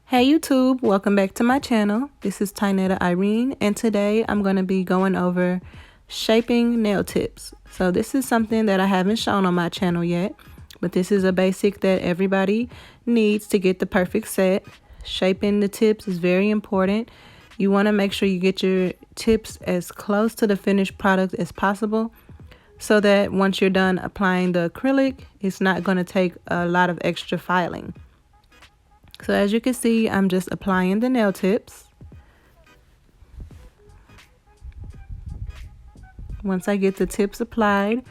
Hey YouTube, welcome back to my channel. This is Tainetta Irene, and today I'm going to be going over shaping nail tips. So this is something that I haven't shown on my channel yet, but this is a basic that everybody needs to get the perfect set. Shaping the tips is very important. You want to make sure you get your tips as close to the finished product as possible, so that once you're done applying the acrylic, it's not going to take a lot of extra filing. So as you can see, I'm just applying the nail tips. Once I get the tips applied,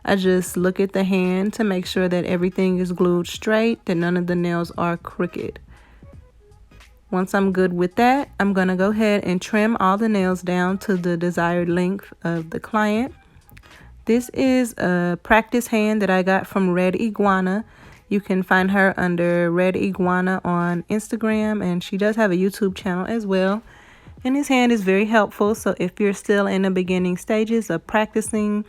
I just look at the hand to make sure that everything is glued straight, that none of the nails are crooked. Once I'm good with that, I'm going to go ahead and trim all the nails down to the desired length of the client. This is a practice hand that I got from Red Iguana. You can find her under Red Iguana on Instagram, and she does have a YouTube channel as well. And this hand is very helpful, so if you're still in the beginning stages of practicing,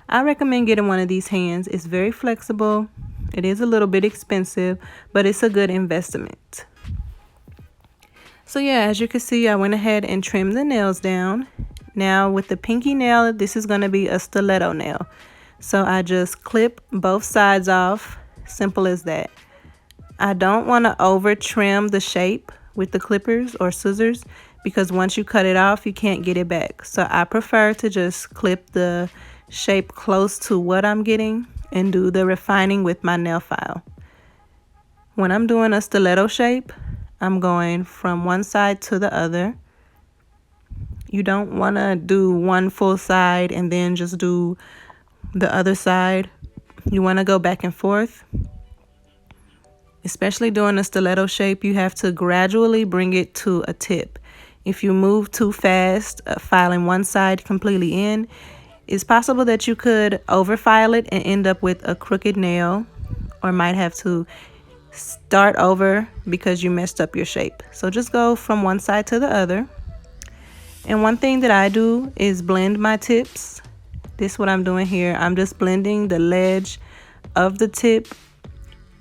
I recommend getting one of these hands. It's very flexible. It is a little bit expensive, but it's a good investment. So yeah, as you can see, I went ahead and trimmed the nails down. Now with the pinky nail, this is going to be a stiletto nail. So I just clip both sides off. Simple as that. I don't want to over trim the shape with the clippers or scissors, because once you cut it off, you can't get it back. So I prefer to just clip the shape close to what I'm getting and do the refining with my nail file. When I'm doing a stiletto shape, I'm going from one side to the other. You don't want to do one full side and then just do the other side. You want to go back and forth. Especially doing a stiletto shape, you have to gradually bring it to a tip. If you move too fast, filing one side completely in, it's possible that you could overfile it and end up with a crooked nail, or might have to start over because you messed up your shape. So just go from one side to the other. And one thing that I do is blend my tips. This is what I'm doing here. I'm just blending the ledge of the tip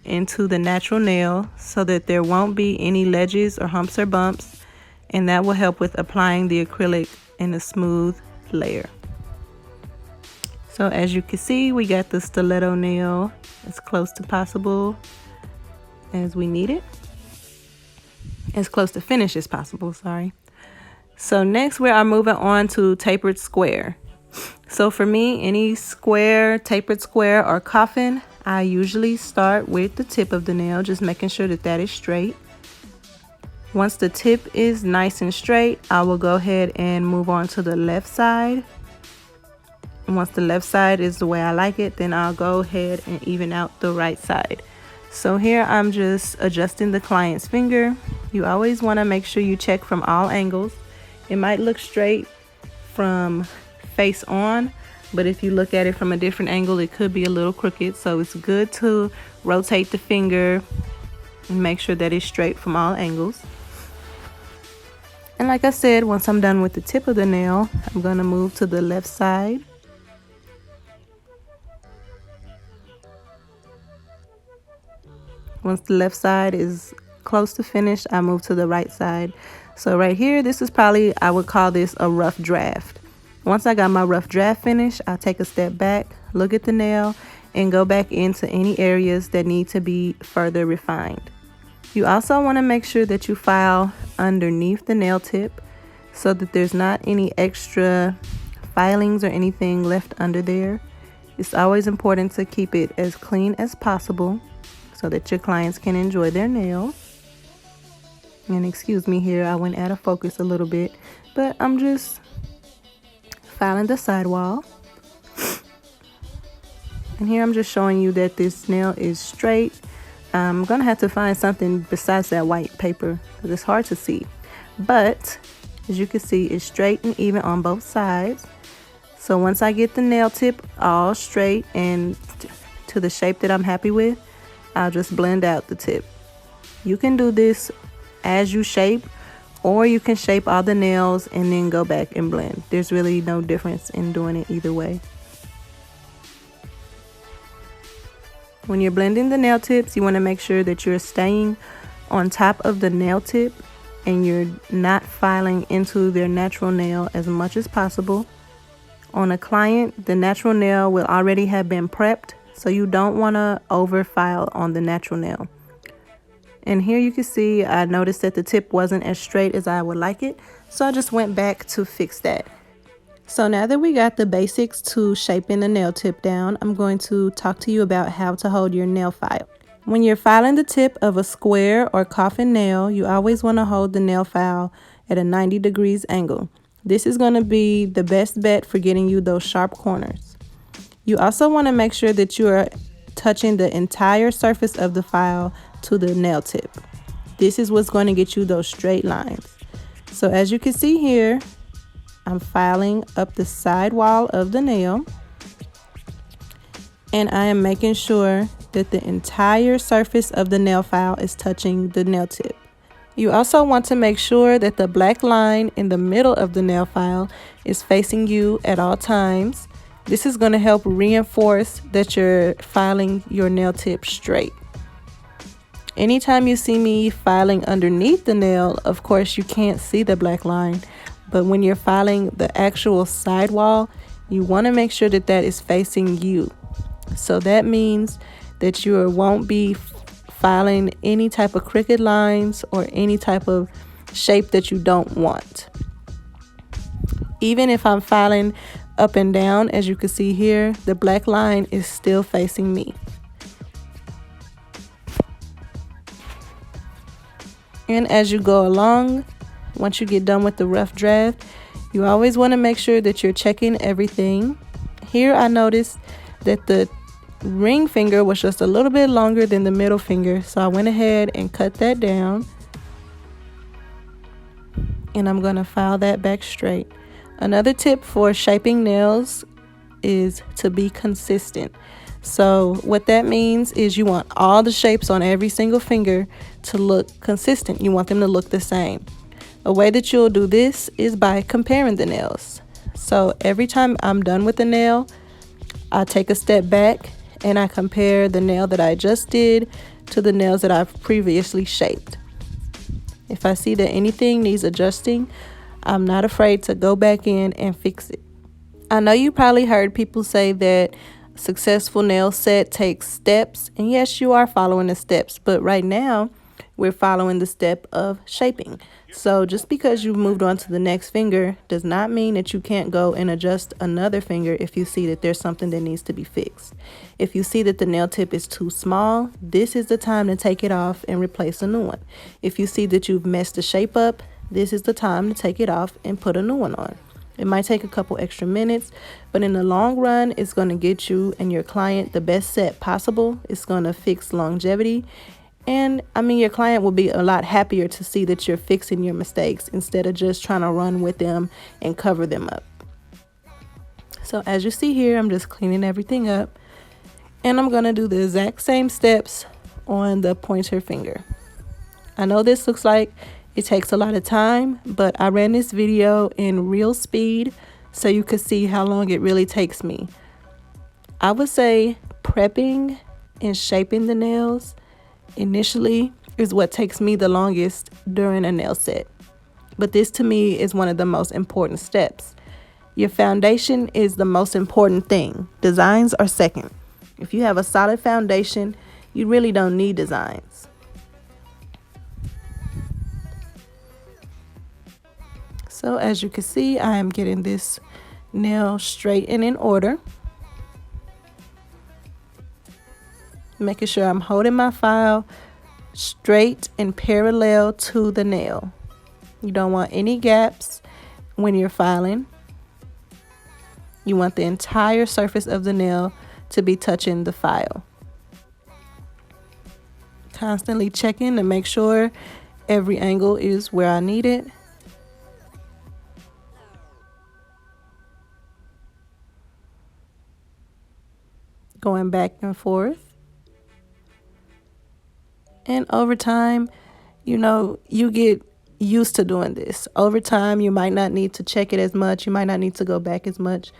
into the natural nail so that there won't be any ledges or humps or bumps, and that will help with applying the acrylic in a smooth layer. So as you can see, we got the stiletto nail as close to possible as we need it, as close to finish as possible, sorry. So next we are moving on to tapered square. So for me, any square, tapered square, or coffin, I usually start with the tip of the nail, just making sure that that is straight. Once the tip is nice and straight, I will go ahead and move on to the left side. And once the left side is the way I like it, then I'll go ahead and even out the right side. So here I'm just adjusting the client's finger. You always want to make sure you check from all angles. It might look straight from face on, but if you look at it from a different angle, it could be a little crooked. So it's good to rotate the finger and make sure that it's straight from all angles. And like I said, once I'm done with the tip of the nail, I'm going to move to the left side. Once the left side is close to finished, I move to the right side. So right here, this is probably, I would call this a rough draft. Once I got my rough draft finished, I'll take a step back, look at the nail, and go back into any areas that need to be further refined. You also want to make sure that you file underneath the nail tip so that there's not any extra filings or anything left under there. It's always important to keep it as clean as possible so that your clients can enjoy their nails. And excuse me here, I went out of focus a little bit, but I'm just filing the sidewall. And here I'm just showing you that this nail is straight. I'm gonna have to find something besides that white paper because it's hard to see. But as you can see, it's straight and even on both sides. So once I get the nail tip all straight and to the shape that I'm happy with, I'll just blend out the tip. You can do this as you shape, or you can shape all the nails and then go back and blend. There's really no difference in doing it either way. When you're blending the nail tips, you want to make sure that you're staying on top of the nail tip and you're not filing into their natural nail as much as possible. On a client, the natural nail will already have been prepped, so you don't want to over file on the natural nail. And here you can see I noticed that the tip wasn't as straight as I would like it, so I just went back to fix that. So now that we got the basics to shaping the nail tip down, I'm going to talk to you about how to hold your nail file. When you're filing the tip of a square or coffin nail, you always want to hold the nail file at a 90 degrees angle. This is going to be the best bet for getting you those sharp corners. You also want to make sure that you are touching the entire surface of the file to the nail tip. This is what's going to get you those straight lines. So as you can see here, I'm filing up the side wall of the nail, and I am making sure that the entire surface of the nail file is touching the nail tip. You also want to make sure that the black line in the middle of the nail file is facing you at all times. This is going to help reinforce that you're filing your nail tip straight. Anytime you see me filing underneath the nail, of course you can't see the black line, but when you're filing the actual sidewall, you want to make sure that that is facing you. So that means that you won't be filing any type of crooked lines or any type of shape that you don't want. Even if I'm filing up and down, as you can see here, the black line is still facing me. And as you go along, once you get done with the rough draft, you always want to make sure that you're checking everything. Here I noticed that the ring finger was just a little bit longer than the middle finger, so I went ahead and cut that down, and I'm going to file that back straight. Another tip for shaping nails is to be consistent. So what that means is you want all the shapes on every single finger to look consistent. You want them to look the same. A way that you'll do this is by comparing the nails. So every time I'm done with the nail, I take a step back and I compare the nail that I just did to the nails that I've previously shaped. If I see that anything needs adjusting, I'm not afraid to go back in and fix it. I know you probably heard people say that a successful nail set takes steps, and yes, you are following the steps, but right now we're following the step of shaping. So just because you've moved on to the next finger does not mean that you can't go and adjust another finger if you see that there's something that needs to be fixed. If you see that the nail tip is too small, this is the time to take it off and replace a new one. If you see that you've messed the shape up, this is the time to take it off and put a new one on. It might take a couple extra minutes, but in the long run, it's going to get you and your client the best set possible. It's going to fix longevity. And I mean, your client will be a lot happier to see that you're fixing your mistakes instead of just trying to run with them and cover them up. So as you see here, I'm just cleaning everything up, and I'm going to do the exact same steps on the pointer finger. I know this looks like it takes a lot of time, but I ran this video in real speed so you could see how long it really takes me. I would say prepping and shaping the nails initially is what takes me the longest during a nail set. But this to me is one of the most important steps. Your foundation is the most important thing. Designs are second. If you have a solid foundation, you really don't need designs. So as you can see, I am getting this nail straight and in order. Making sure I'm holding my file straight and parallel to the nail. You don't want any gaps when you're filing. You want the entire surface of the nail to be touching the file. Constantly checking to make sure every angle is where I need it. Going back and forth. And over time, you get used to doing this. Over time, you might not need to check it as much. You might not need to go back as much.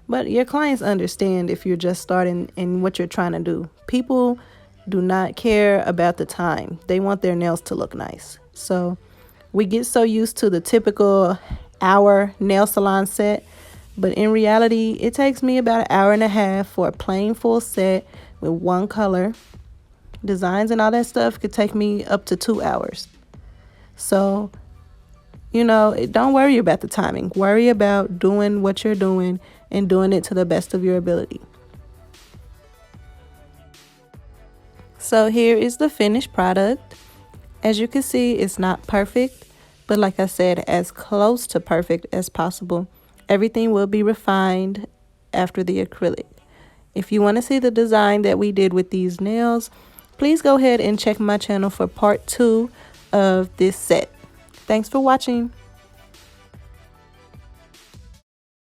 But your clients understand if you're just starting and what you're trying to do. People do not care about the time. They want their nails to look nice. So we get so used to the typical hour nail salon set, but in reality, it takes me about an hour and a half for a plain full set with one color. Designs and all that stuff could take me up to 2 hours. So, don't worry about the timing. Worry about doing what you're doing and doing it to the best of your ability. So here is the finished product. As you can see, it's not perfect, but like I said, as close to perfect as possible. Everything will be refined after the acrylic. If you want to see the design that we did with these nails, please go ahead and check my channel for part 2 of this set. Thanks for watching.